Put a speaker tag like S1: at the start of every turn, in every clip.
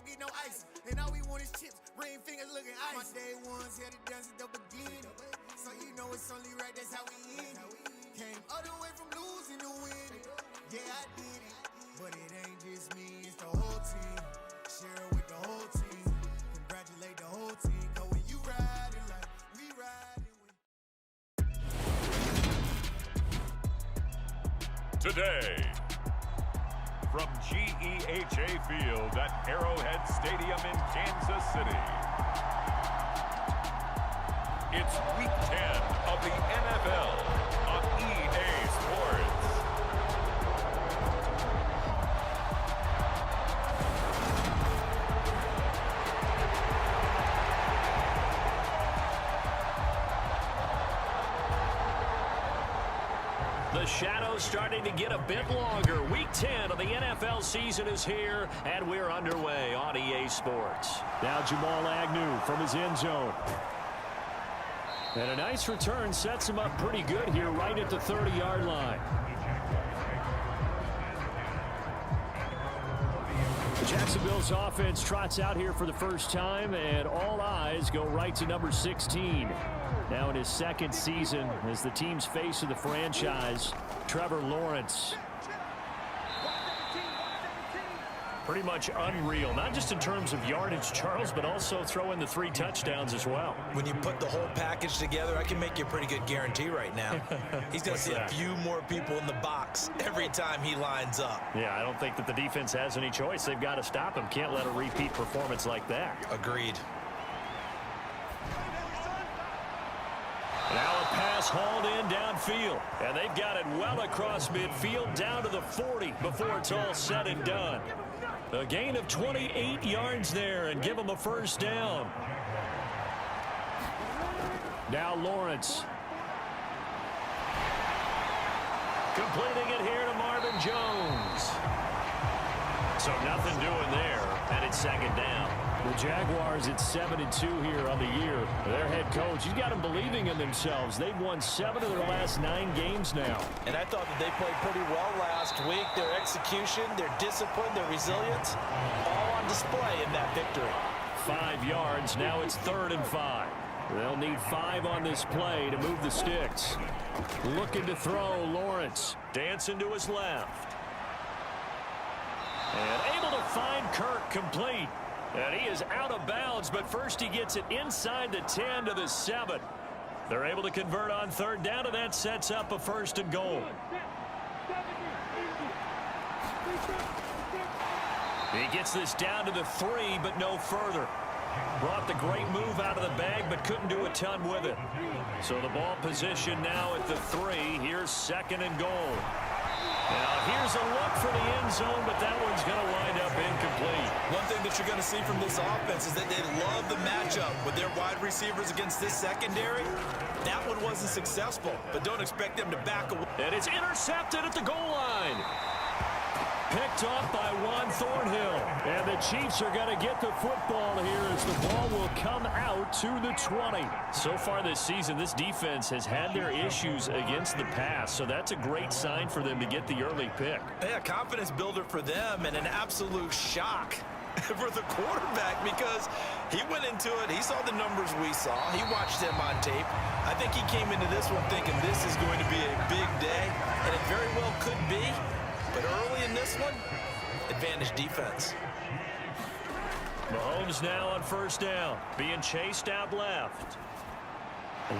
S1: don't get no ice. And all we want is chips, ring fingers looking ice. My day ones here to dance at the beginning. So you know it's only right, that's how we end it. Came all the way from losing to winning. Yeah, I did it. But it ain't just me, it's the whole team. Share it with the whole team. Congratulate the whole team. Cause when you ride it like we ride it.
S2: Today, from GEHA Field at Arrowhead Stadium in Kansas City, it's Week 10 of the NFL on EA Sports.
S3: The shadow's starting to get a bit longer. Week 10 of the NFL season is here, and we're underway on EA Sports. Now Jamal Agnew from his end zone. And a nice return sets him up pretty good here right at the 30-yard line. Jacksonville's offense trots out here for the first time, and all eyes go right to number 16. Now in his second season as the team's face of the franchise, Trevor Lawrence. Pretty much unreal, not just in terms of yardage, Charles, but also throw in the 3 touchdowns as well.
S4: When you put the whole package together, I can make you a pretty good guarantee right now. He's going to see a few more people in the box every time he lines up.
S3: Yeah, I don't think that the defense has any choice. They've got to stop him. Can't let a repeat performance like that.
S4: Agreed.
S3: Now a pass hauled in downfield, and they've got it well across midfield down to the 40 before it's all said and done. A gain of 28 yards there and give them a first down. Now Lawrence. Completing it here to Marvin Jones. So nothing doing there, and it's second down. The Jaguars at 7-2 here on the year. Their head coach, he's got them believing in themselves. They've won 7 of their last 9 games now.
S4: And I thought that they played pretty well last week. Their execution, their discipline, their resilience, all on display in that victory.
S3: 5 yards. Now it's 3rd and 5. They'll need 5 on this play to move the sticks. Looking to throw, Lawrence. Dancing to his left. And able to find Kirk complete. And he is out of bounds, but first he gets it inside the 10 to the 7. They're able to convert on 3rd down, and that sets up a 1st and goal. He gets this down to the 3, but no further. Brought the great move out of the bag, but couldn't do a ton with it. So the ball position now at the 3. Here's 2nd and goal. Now here's a look for the end zone, but that one's going to wind up incomplete.
S4: One thing that you're going to see from this offense is that they love the matchup with their wide receivers against this secondary. That one wasn't successful, but don't expect them to back away.
S3: And it's intercepted at the goal line. Picked off by Juan Thornhill. And the Chiefs are going to get the football here as the ball will come out to the 20. So far this season, this defense has had their issues against the pass, so that's a great sign for them to get the early pick.
S4: Yeah, confidence builder for them and an absolute shock for the quarterback because he went into it. He saw the numbers we saw. He watched them on tape. I think he came into this one thinking this is going to be a big day, and it very well could be. But early in this one, advantage defense.
S3: Mahomes now on 1st down, being chased out left.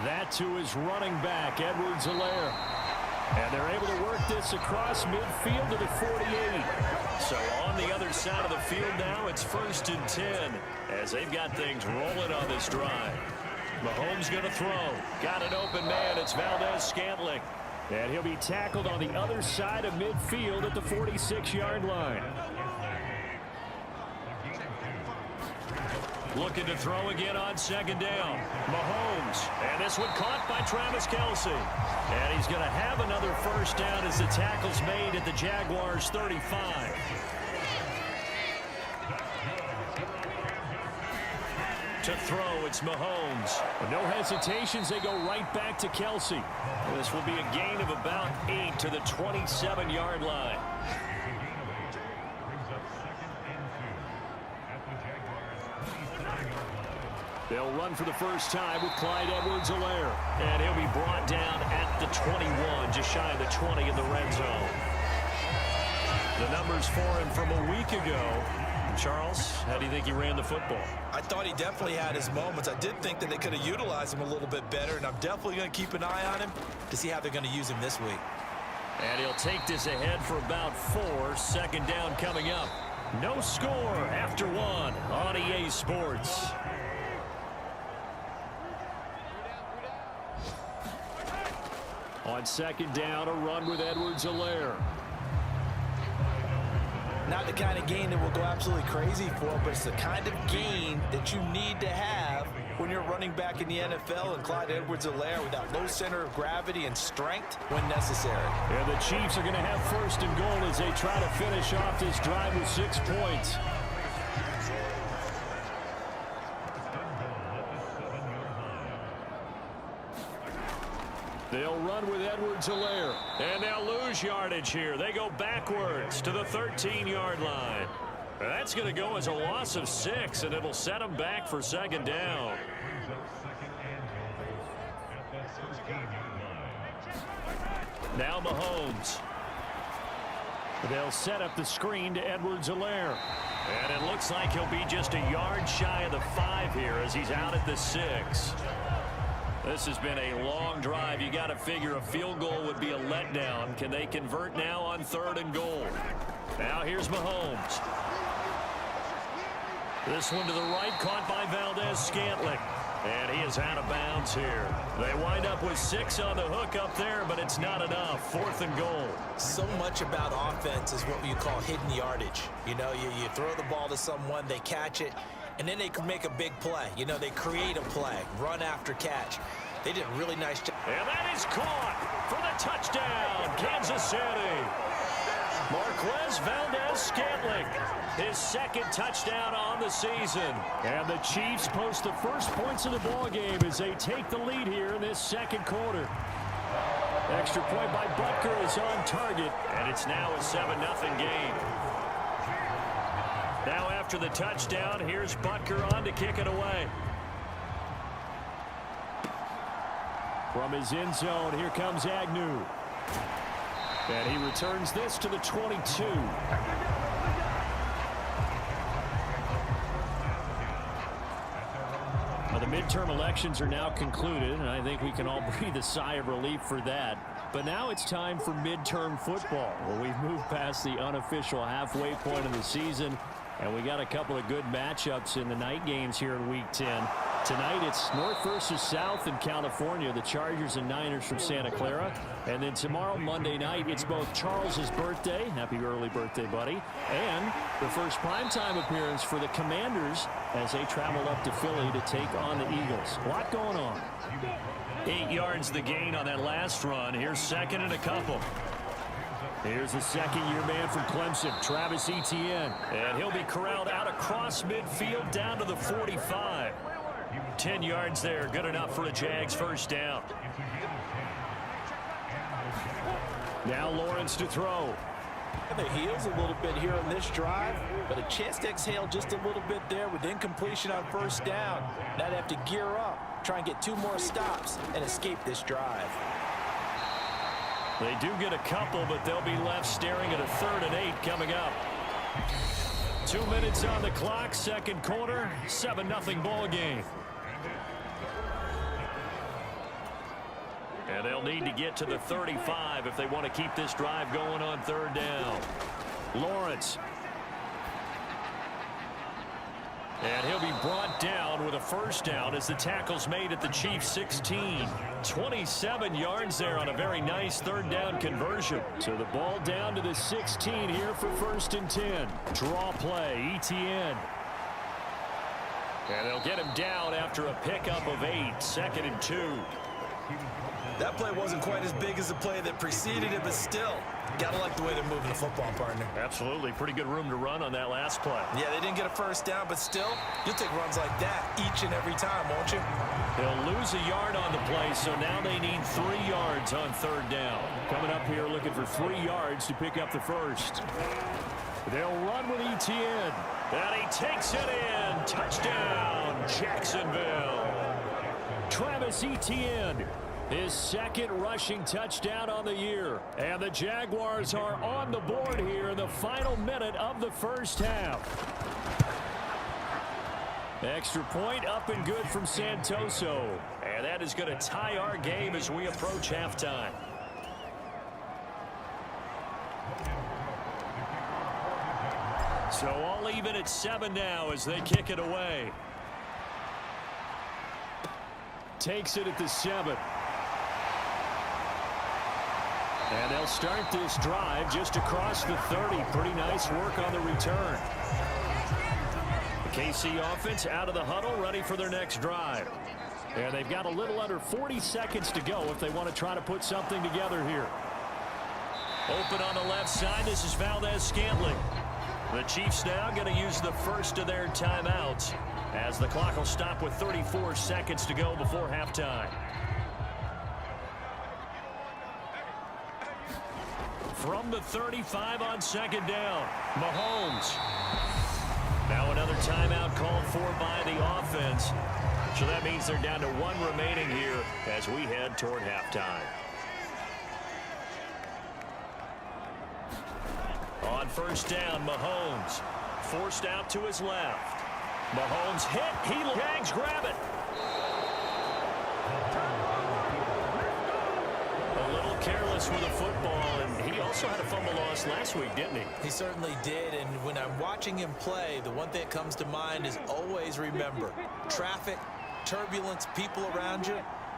S3: That to his running back, Edwards-Helaire. And they're able to work this across midfield to the 48. So on the other side of the field now, it's 1st and 10 as they've got things rolling on this drive. Mahomes going to throw. Got an open man. It's Valdez-Scantling. And he'll be tackled on the other side of midfield at the 46-yard line. Looking to throw again on 2nd down. Mahomes. And this one caught by Travis Kelce. And he's going to have another 1st down as the tackle's made at the Jaguars' 35. To throw, it's Mahomes. No hesitations, they go right back to Kelce. This will be a gain of about 8 to the 27-yard line. They'll run for the first time with Clyde Edwards-Helaire. And he'll be brought down at the 21, just shy of the 20 in the red zone. The numbers for him from a week ago. Charles, how do you think he ran the football?
S4: I thought he definitely had his moments. I did think that they could have utilized him a little bit better, and I'm definitely going to keep an eye on him to see how they're going to use him this week.
S3: And he'll take this ahead for about 4. Second down coming up. No score after 1 on EA Sports. On second down, a run with Edwards-Helaire.
S4: Not the kind of gain that will go absolutely crazy for, but it's the kind of gain that you need to have when you're running back in the NFL, and Clyde Edwards-Helaire with that low center of gravity and strength when necessary.
S3: Yeah, the Chiefs are going to have first and goal as they try to finish off this drive with 6 points. They'll run with Edwards-Helaire. And they'll lose yardage here. They go backwards to the 13-yard line. That's going to go as a loss of 6, and it'll set them back for second down. Now Mahomes. They'll set up the screen to Edwards-Helaire. And it looks like he'll be just a yard shy of the 5 here as he's out at the 6. This has been a long drive. You got to figure a field goal would be a letdown. Can they convert now on 3rd and goal? Now here's Mahomes. This one to the right, caught by Valdez-Scantling. And he is out of bounds here. They wind up with 6 on the hook up there, but it's not enough. 4th and goal.
S4: So much about offense is what you call hidden yardage. You know, you throw the ball to someone, they catch it, and then they can make a big play. You know, they create a play, run after catch. They did a really nice job.
S3: And that is caught for the touchdown, Kansas City. Marquez Valdez-Scantling, his 2nd touchdown on the season. And the Chiefs post the first points of the ball game as they take the lead here in this 2nd quarter. Extra point by Butker is on target, and it's now a 7-0 game. Now after the touchdown, here's Butker on to kick it away. From his end zone, here comes Agnew. And he returns this to the 22. Well, the midterm elections are now concluded, and I think we can all breathe a sigh of relief for that. But now it's time for midterm football. Well, we've moved past the unofficial halfway point of the season, and we got a couple of good matchups in the night games here in Week 10. Tonight it's North versus South in California, the Chargers and Niners from Santa Clara. And then tomorrow, Monday night, it's both Charles's birthday, happy early birthday, buddy, and the first primetime appearance for the Commanders as they travel up to Philly to take on the Eagles. A lot going on. 8 yards the gain on that last run. Here's 2nd and a couple. Here's the 2nd-year man from Clemson, Travis Etienne. And he'll be corralled out across midfield down to the 45. 10 yards there, good enough for a Jags first down. Now Lawrence to throw.
S4: The heels a little bit here on this drive, but a chance to exhale just a little bit there with incompletion on first down. Now they have to gear up, try and get 2 more stops and escape this drive.
S3: They do get a couple, but they'll be left staring at a 3rd and 8 coming up. 2 minutes on the clock, 2nd quarter, 7-0 ball game. And they'll need to get to the 35 if they want to keep this drive going on 3rd down. Lawrence. And he'll be brought down with a first down as the tackle's made at the Chiefs' 16. 27 yards there on a very nice 3rd down conversion. So the ball down to the 16 here for 1st and 10. Draw play, Etienne. And they'll get him down after a pickup of 8. 2nd and 2.
S4: That play wasn't quite as big as the play that preceded it, but still, gotta like the way they're moving the football, partner.
S3: Absolutely. Pretty good room to run on that last play.
S4: Yeah, they didn't get a first down, but still, you'll take runs like that each and every time, won't you?
S3: They'll lose a yard on the play, so now they need 3 yards on 3rd down. Coming up here looking for 3 yards to pick up the first. They'll run with Etienne. And he takes it in. Touchdown, Jacksonville. Travis Etienne, his second rushing touchdown on the year. And the Jaguars are on the board here in the final minute of the first half. Extra point up and good from Santoso. And that is going to tie our game as we approach halftime. So all even at 7 now as they kick it away. Takes it at the 7. And they'll start this drive just across the 30. Pretty nice work on the return. The KC offense out of the huddle, ready for their next drive. And they've got a little under 40 seconds to go if they want to try to put something together here. Open on the left side. This is Valdez-Scantling. The Chiefs now going to use the first of their timeouts as the clock will stop with 34 seconds to go before halftime. From the 35 on second down, Mahomes. Now another timeout called for by the offense. So that means they're down to 1 remaining here as we head toward halftime. On first down, Mahomes forced out to his left. Mahomes hit. Jags grab it. A little careless with the football, and he also had a fumble loss last week, didn't he?
S4: He certainly did, and when I'm watching him play, the one thing that comes to mind is always remember, traffic, turbulence, people around you,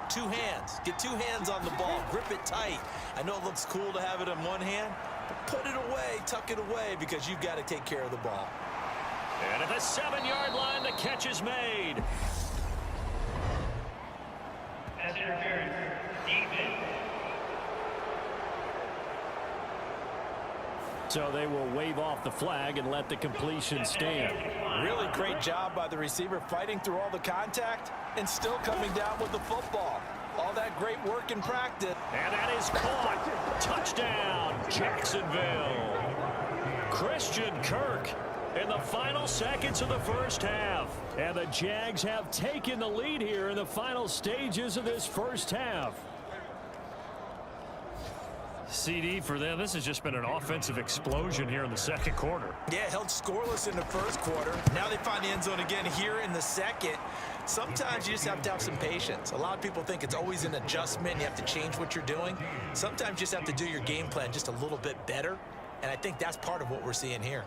S4: 2 hands. Get 2 hands on the ball. Grip it tight. I know it looks cool to have it in one hand, but put it away, tuck it away, because you've got to take care of the ball.
S3: And at the 7-yard line, the catch is made.
S5: Pass interference. Defense.
S3: So they will wave off the flag and let the completion stand.
S4: Really great job by the receiver fighting through all the contact and still coming down with the football. All that great work in practice.
S3: And that is caught. Touchdown, Jacksonville. Christian Kirk in the final seconds of the first half. And the Jags have taken the lead here in the final stages of this first half. CD for them, this has just been an offensive explosion here in the second quarter.
S4: Yeah, held scoreless in the first quarter. Now they find the end zone again here in the second. Sometimes you just have to have some patience. A lot of people think it's always an adjustment. You have to change what you're doing. Sometimes you just have to do your game plan just a little bit better. And I think that's part of what we're seeing here.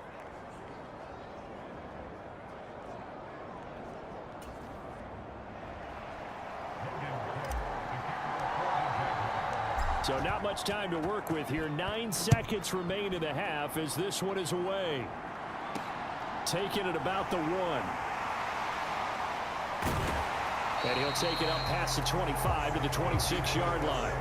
S3: So not much time to work with here. 9 seconds remain in the half as this one is away. Taking it about the 1. And he'll take it up past the 25 to the 26-yard line.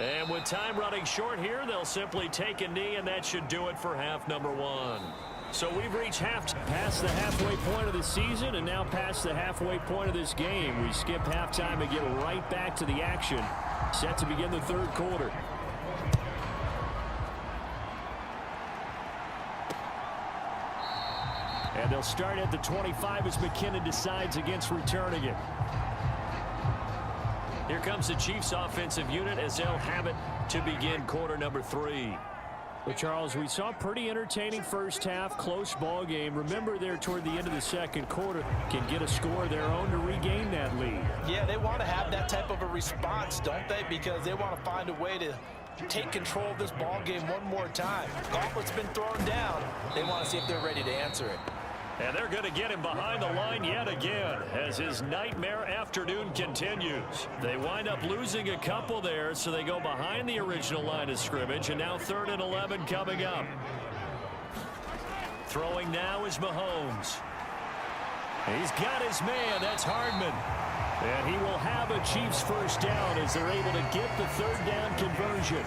S3: And with time running short here, they'll simply take a knee, and that should do it for half number 1. So we've reached past the halfway point of the season and now past the halfway point of this game. We skip halftime and get right back to the action. Set to begin the third quarter. And they'll start at the 25 as McKinnon decides against returning it. Here comes the Chiefs offensive unit as they'll have it to begin quarter number 3. Well, Charles, we saw a pretty entertaining first half, close ball game. Remember there toward the end of the second quarter, can get a score of their own to regain that lead.
S4: Yeah, they want to have that type of a response, don't they? Because they want to find a way to take control of this ball game one more time. Gauntlet's been thrown down. They want to see if they're ready to answer it.
S3: And they're going to get him behind the line yet again as his nightmare afternoon continues. They wind up losing a couple there, so they go behind the original line of scrimmage, and now 3rd and 11 coming up. Throwing now is Mahomes. He's got his man. That's Hardman. And he will have a Chiefs first down as they're able to get the third down conversion.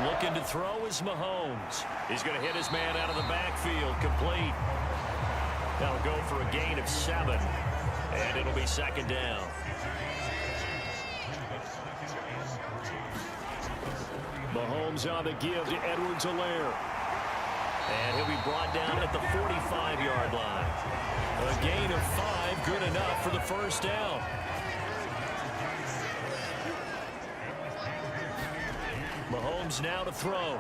S3: Looking to throw is Mahomes. He's going to hit his man out of the backfield, complete. That'll go for a gain of 7, and it'll be second down. Mahomes on the give to Edwards-Helaire. And he'll be brought down at the 45-yard line. A gain of 5, good enough for the first down. Mahomes now to throw.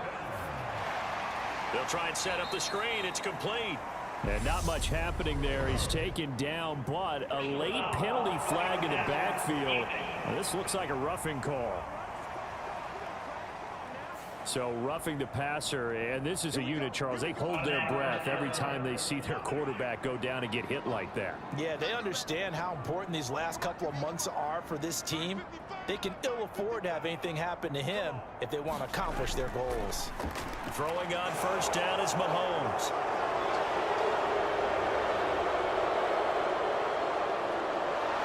S3: They'll try and set up the screen. It's complete. And not much happening there. He's taken down, but a late penalty flag in the backfield. Now, this looks like a roughing call. So roughing the passer, and this is a unit, Charles. They hold their breath every time they see their quarterback go down and get hit like that.
S4: Yeah, they understand how important these last couple of months are for this team. They can ill afford to have anything happen to him if they want to accomplish their goals.
S3: Throwing on first down is Mahomes.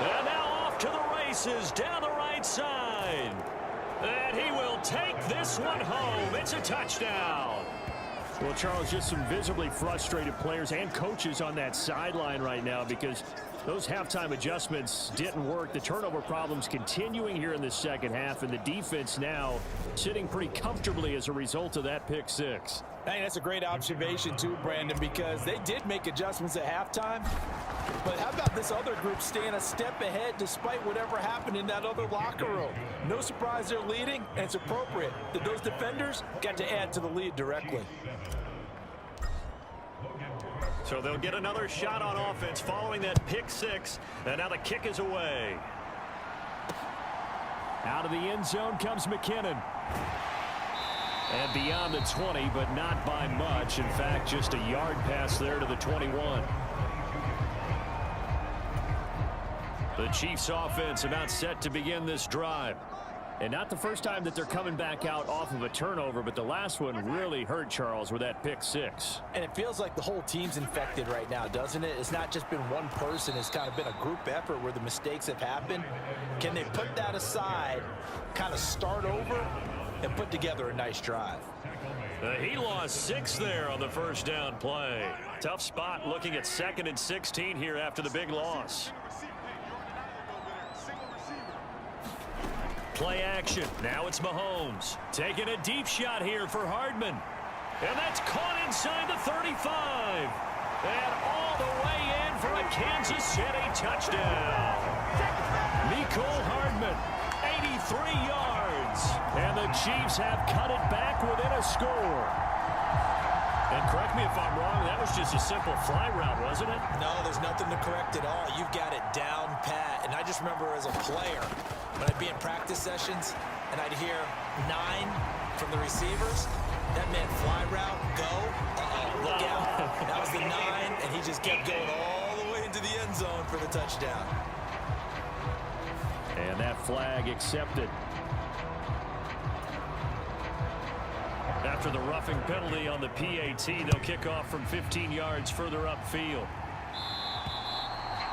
S3: And now off to the races down the right side. And he will take this one home. It's a touchdown. Well, Charles, just some visibly frustrated players and coaches on that sideline right now because those halftime adjustments didn't work. The turnover problems continuing here in the second half, and the defense now sitting pretty comfortably as a result of that pick six.
S4: I think that's a great observation too, Brandon, because they did make adjustments at halftime. But how about this other group staying a step ahead despite whatever happened in that other locker room? No surprise they're leading, and it's appropriate that those defenders got to add to the lead directly.
S3: So they'll get another shot on offense following that pick six, and now the kick is away. Out of the end zone comes McKinnon. And beyond the 20, but not by much. In fact, just a yard pass there to the 21. The Chiefs offense about set to begin this drive. And not the first time that they're coming back out off of a turnover, but the last one really hurt, Charles, with that pick six.
S4: And it feels like the whole team's infected right now, doesn't it? It's not just been one person. It's kind of been a group effort where the mistakes have happened. Can they put that aside, kind of start over, and put together a nice drive?
S3: He lost 6 there on the first down play. Tough spot looking at 2nd and 16 here after the big loss. Play action. Now it's Mahomes. Taking a deep shot here for Hardman. And that's caught inside the 35. And all the way in for a Kansas City touchdown. Mecole Hardman, 83 yards. And the Chiefs have cut it back within a score. And correct me if I'm wrong, that was just a simple fly route, wasn't it?
S4: No, there's nothing to correct at all. You've got it down pat. And I just remember as a player, when I'd be in practice sessions and I'd hear 9 from the receivers, that meant fly route, go, look out. That was the 9, and he just kept going all the way into the end zone for the touchdown.
S3: And that flag accepted. After the roughing penalty on the PAT, they'll kick off from 15 yards further upfield.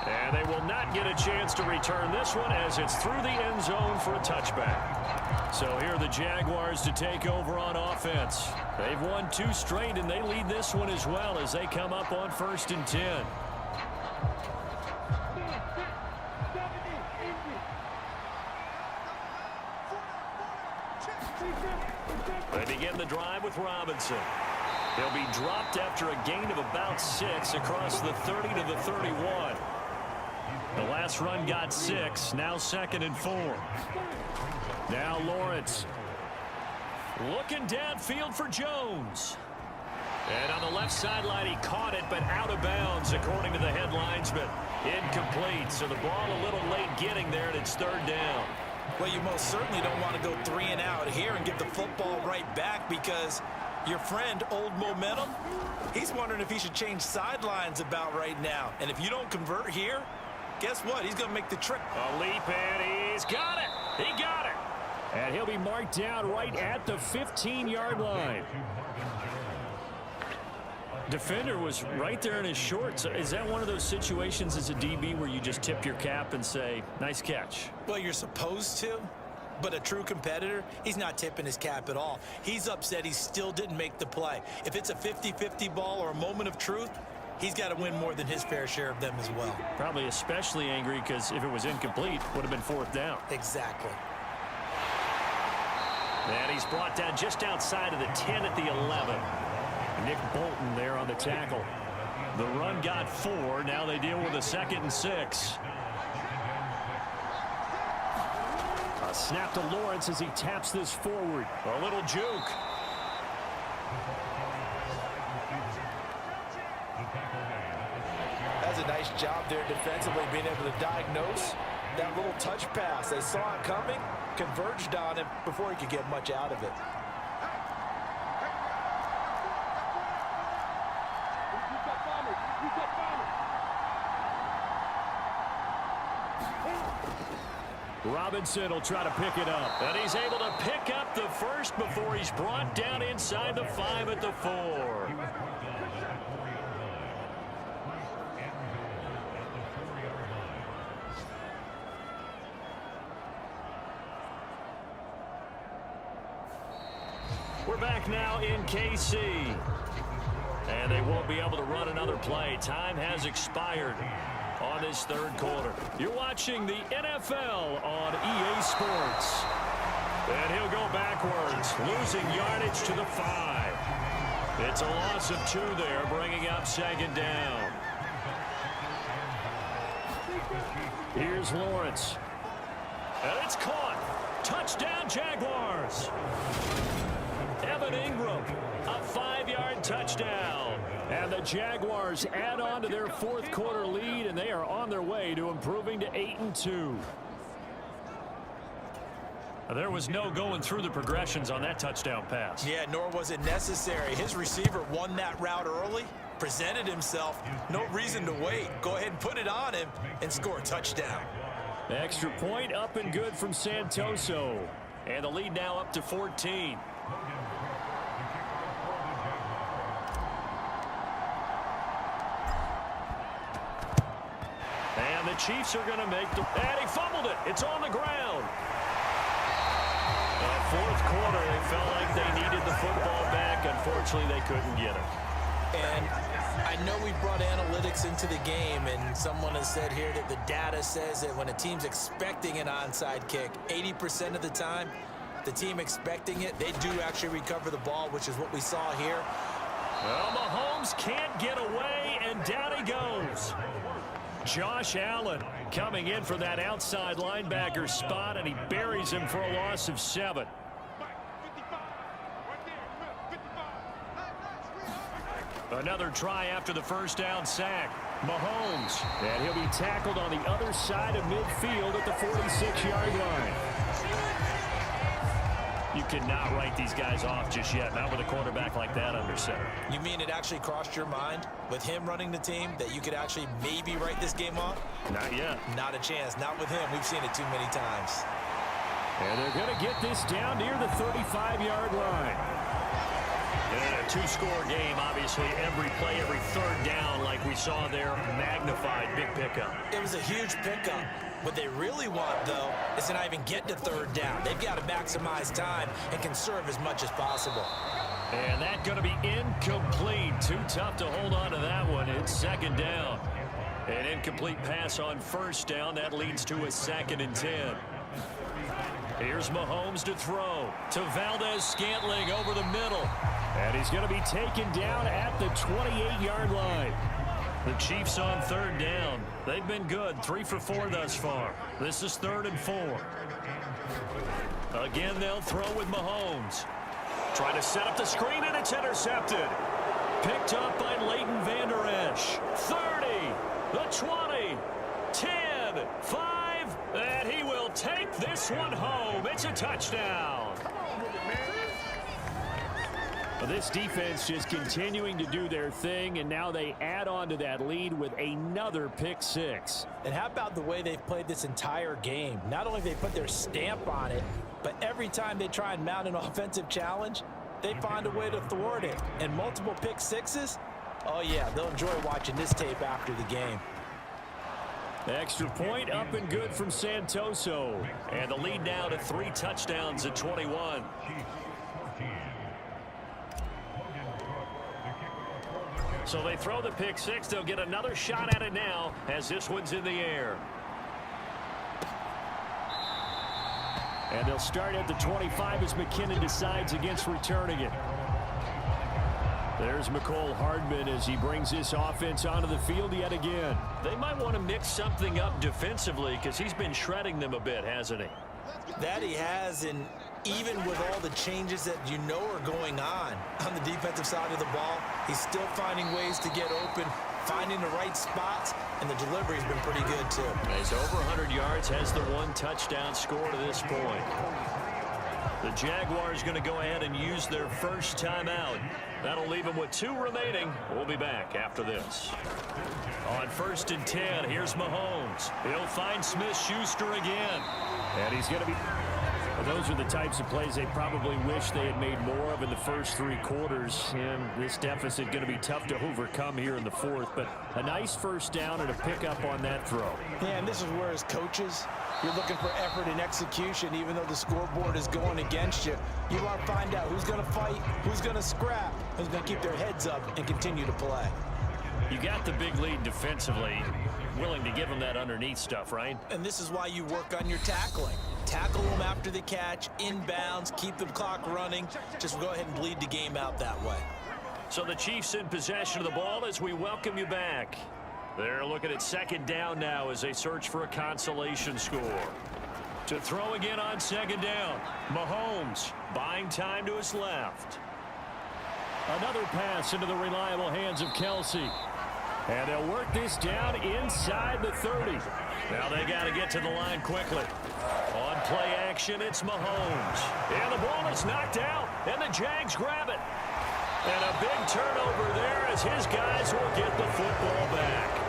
S3: And they will not get a chance to return this one as it's through the end zone for a touchback. So here are the Jaguars to take over on offense. They've won 2 straight, and they lead this one as well as they come up on 1st and 10. They begin the drive with Robinson. He'll be dropped after a gain of about 6 across the 30 to the 31. The last run got 6, now 2nd and 4. Now Lawrence. Looking downfield for Jones. And on the left sideline, he caught it, but out of bounds, according to the head linesman. Incomplete, so the ball a little late getting there, and it's 3rd down.
S4: Well, you most certainly don't want to go 3 and out here and get the football right back because your friend, Old Momentum, he's wondering if he should change sidelines about right now. And if you don't convert here, guess what? He's going to make the trip.
S3: A leap, and he's got it. He got it. And he'll be marked down right at the 15-yard line. Defender was right there in his shorts. Is that one of those situations as a DB where you just tip your cap and say, nice catch?
S4: Well, you're supposed to, but a true competitor, he's not tipping his cap at all. He's upset he still didn't make the play. If it's a 50-50 ball or a moment of truth, he's got to win more than his fair share of them as well.
S3: Probably especially angry because if it was incomplete, would have been 4th down.
S4: Exactly.
S3: And he's brought down just outside of the 10 at the 11. Nick Bolton there on the tackle. The run got 4. Now they deal with a 2nd and 6. A snap to Lawrence as he taps this forward. A little juke.
S4: That's a nice job there defensively, being able to diagnose that little touch pass. They saw it coming, converged on him before he could get much out of it.
S3: Robinson will try to pick it up. And he's able to pick up the first before he's brought down inside the 5 at the 4. We're back now in KC. And they won't be able to run another play. Time has expired on this 3rd quarter. You're watching the NFL on EA Sports. And he'll go backwards, losing yardage to the 5. It's a loss of 2 there, bringing up 2nd down. Here's Lawrence. And it's caught. Touchdown, Jaguars. Evan Ingram, a 5-yard touchdown. And the Jaguars add on to their 4th quarter lead, and they are on their way to improving to 8-2. There was no going through the progressions on that touchdown pass.
S4: Yeah, nor was it necessary. His receiver won that route early, presented himself. No reason to wait. Go ahead and put it on him and score a touchdown.
S3: Extra point up and good from Santoso. And the lead now up to 14. And the Chiefs are going to make the... And he fumbled it. It's on the ground. 4th quarter, they felt like they needed the football back. Unfortunately, they couldn't get it.
S4: And I know we brought analytics into the game, and someone has said here that the data says that when a team's expecting an onside kick, 80% of the time, the team expecting it, they do actually recover the ball, which is what we saw here.
S3: Well, Mahomes can't get away, and down he goes. Josh Allen coming in for that outside linebacker spot, and he buries him for a loss of 7. Another try after the 1st down sack. Mahomes, and he'll be tackled on the other side of midfield at the 46-yard line. You cannot write these guys off just yet, not with a quarterback like that under center.
S4: You mean it actually crossed your mind with him running the team that you could actually maybe write this game off?
S3: Not yet.
S4: Not a chance. Not with him. We've seen it too many times.
S3: And they're going to get this down near the 35-yard line. And a 2-score game, obviously, every play, every 3rd down, like we saw there, magnified, big pickup.
S4: It was a huge pickup. What they really want, though, is to not even get to 3rd down. They've got to maximize time and conserve as much as possible.
S3: And that's going to be incomplete. Too tough to hold on to that one. It's 2nd down. An incomplete pass on 1st down. That leads to a 2nd and 10. Here's Mahomes to throw to Valdez-Scantling over the middle. And he's going to be taken down at the 28-yard line. The Chiefs on 3rd down. They've been good. 3 for 4 thus far. This is 3rd and 4. Again, they'll throw with Mahomes. Trying to set up the screen, and it's intercepted. Picked up by Leighton Vander Esch. 30, the 20, 10, 5, and he will take this one home. It's a touchdown. Well, this defense just continuing to do their thing, and now they add on to that lead with another pick 6.
S4: And how about the way they've played this entire game? Not only have they put their stamp on it, but every time they try and mount an offensive challenge, they find a way to thwart it. And multiple pick 6s, Oh, yeah, they'll enjoy watching this tape after the game.
S3: Extra point up and good from Santoso. And the lead now to 3 touchdowns at 21. So they throw the pick six. They'll get another shot at it now as this one's in the air. And they'll start at the 25 as McKinnon decides against returning it. There's McCole Hardman as he brings this offense onto the field yet again. They might want to mix something up defensively because he's been shredding them a bit, hasn't he?
S4: That he has, and even with all the changes that you know are going on the defensive side of the ball, he's still finding ways to get open, finding the right spots, and the delivery's been pretty good too.
S3: He's over 100 yards, has the 1 touchdown score to this point. The Jaguars going to go ahead and use their first timeout. That'll leave them with 2 remaining. We'll be back after this. On 1st and 10, here's Mahomes. He'll find Smith-Schuster again. And he's going to be... Those are the types of plays they probably wish they had made more of in the first 3 quarters. And this deficit going to be tough to overcome here in the 4th. But a nice first down and a pickup on that throw.
S4: Yeah, and this is where as coaches, you're looking for effort and execution. Even though the scoreboard is going against you, you want to find out who's going to fight, who's going to scrap, who's going to keep their heads up and continue to play.
S3: You got the big lead defensively. Willing to give them that underneath stuff, right?
S4: And this is why you work on your tackling. Tackle them after the catch, inbounds, keep the clock running. Just go ahead and bleed the game out that way.
S3: So the Chiefs in possession of the ball as we welcome you back. They're looking at 2nd down now as they search for a consolation score. To throw again on 2nd down. Mahomes buying time to his left. Another pass into the reliable hands of Kelsey. And they'll work this down inside the 30. Now they got to get to the line quickly. On play action, it's Mahomes. And the ball is knocked out, and the Jags grab it. And a big turnover there as his guys will get the football back.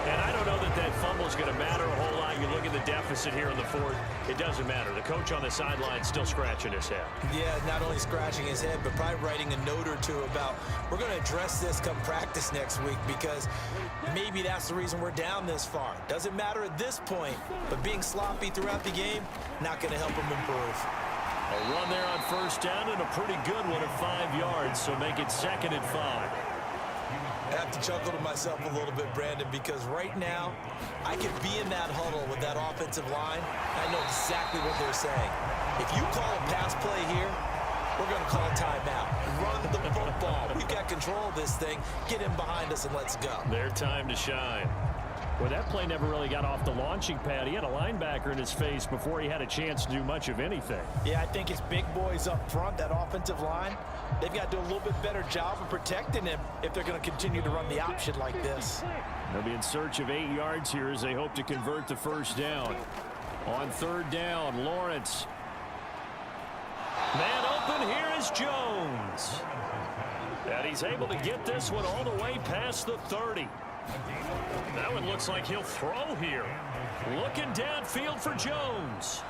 S3: And I don't know that that fumble is going to matter a whole lot. You look at the deficit here in the 4th. It doesn't matter. The coach on the sideline still scratching his head.
S4: Yeah, not only scratching his head, but probably writing a note or two about we're going to address this come practice next week because maybe that's the reason we're down this far. Doesn't matter at this point, but being sloppy throughout the game, not going to help him improve.
S3: A run there on 1st down and a pretty good one at 5 yards, so make it 2nd and 5.
S4: I have to chuckle to myself a little bit, Brandon, because right now I could be in that huddle with that offensive line. I know exactly what they're saying. If you call a pass play here, we're going to call a timeout. Run the football. We've got control of this thing. Get him behind us and let's go.
S3: Their time to shine. Well, that play never really got off the launching pad. He had a linebacker in his face before he had a chance to do much of anything.
S4: Yeah, I think it's big boys up front, that offensive line. They've got to do a little bit better job of protecting him if they're going to continue to run the option like this.
S3: They'll be in search of 8 yards here as they hope to convert the 1st down. On 3rd down, Lawrence. Man open, here is Jones. And he's able to get this one all the way past the 30. That one looks like he'll throw here. Looking downfield for Jones.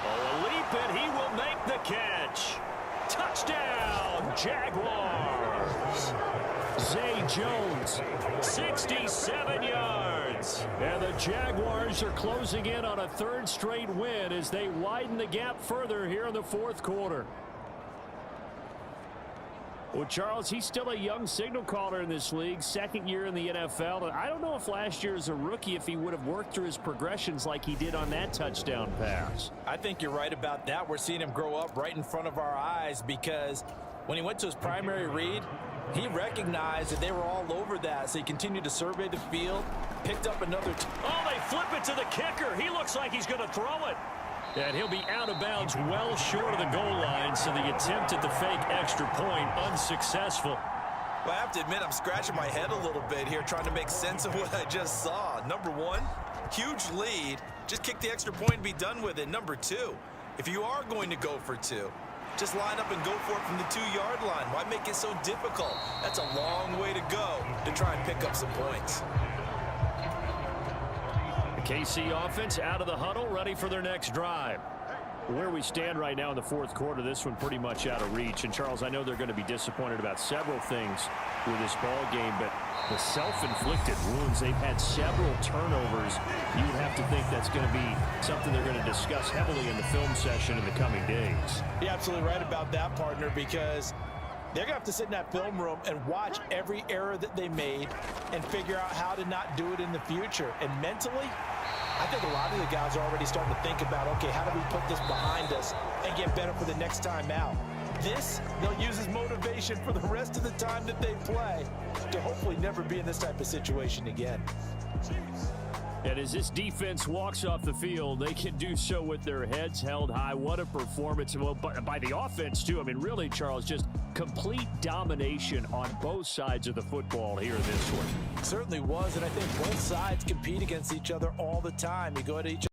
S3: Oh, a leap, and he will make the catch. Touchdown, Jaguars. Zay Jones, 67 yards. And the Jaguars are closing in on a 3rd straight win as they widen the gap further here in the 4th quarter. Well, Charles, he's still a young signal caller in this league, 2nd year in the NFL. And I don't know if last year as a rookie, if he would have worked through his progressions like he did on that touchdown pass.
S4: I think you're right about that. We're seeing him grow up right in front of our eyes because when he went to his primary read, he recognized that they were all over that. So he continued to survey the field, picked up another.
S3: Oh, they flip it to the kicker. He looks like he's going to throw it. And he'll be out of bounds well short of the goal line, so the attempt at the fake extra point unsuccessful.
S4: Well, I have to admit, I'm scratching my head a little bit here trying to make sense of what I just saw. Number 1, huge lead. Just kick the extra point and be done with it. Number 2, if you are going to go for 2, just line up and go for it from the 2-yard line. Why make it so difficult? That's a long way to go to try and pick up some points.
S3: KC offense out of the huddle, ready for their next drive. Where we stand right now in the fourth quarter, this one pretty much out of reach. And, Charles, I know they're going to be disappointed about several things with this ball game, but the self-inflicted wounds, they've had several turnovers. You would have to think that's going to be something they're going to discuss heavily in the film session in the coming days.
S4: You're absolutely right about that, partner, because they're going to have to sit in that film room and watch every error that they made and figure out how to not do it in the future. And mentally, I think a lot of the guys are already starting to think about, okay, how do we put this behind us and get better for the next time out? This, they'll use as motivation for the rest of the time that they play to hopefully never be in this type of situation again.
S3: And as this defense walks off the field, they can do so with their heads held high. What a performance. Well, by the offense, too. I mean, really, Charles, just complete domination on both sides of the football here in this one.
S4: Certainly was, and I think both sides compete against each other all the time. You go to each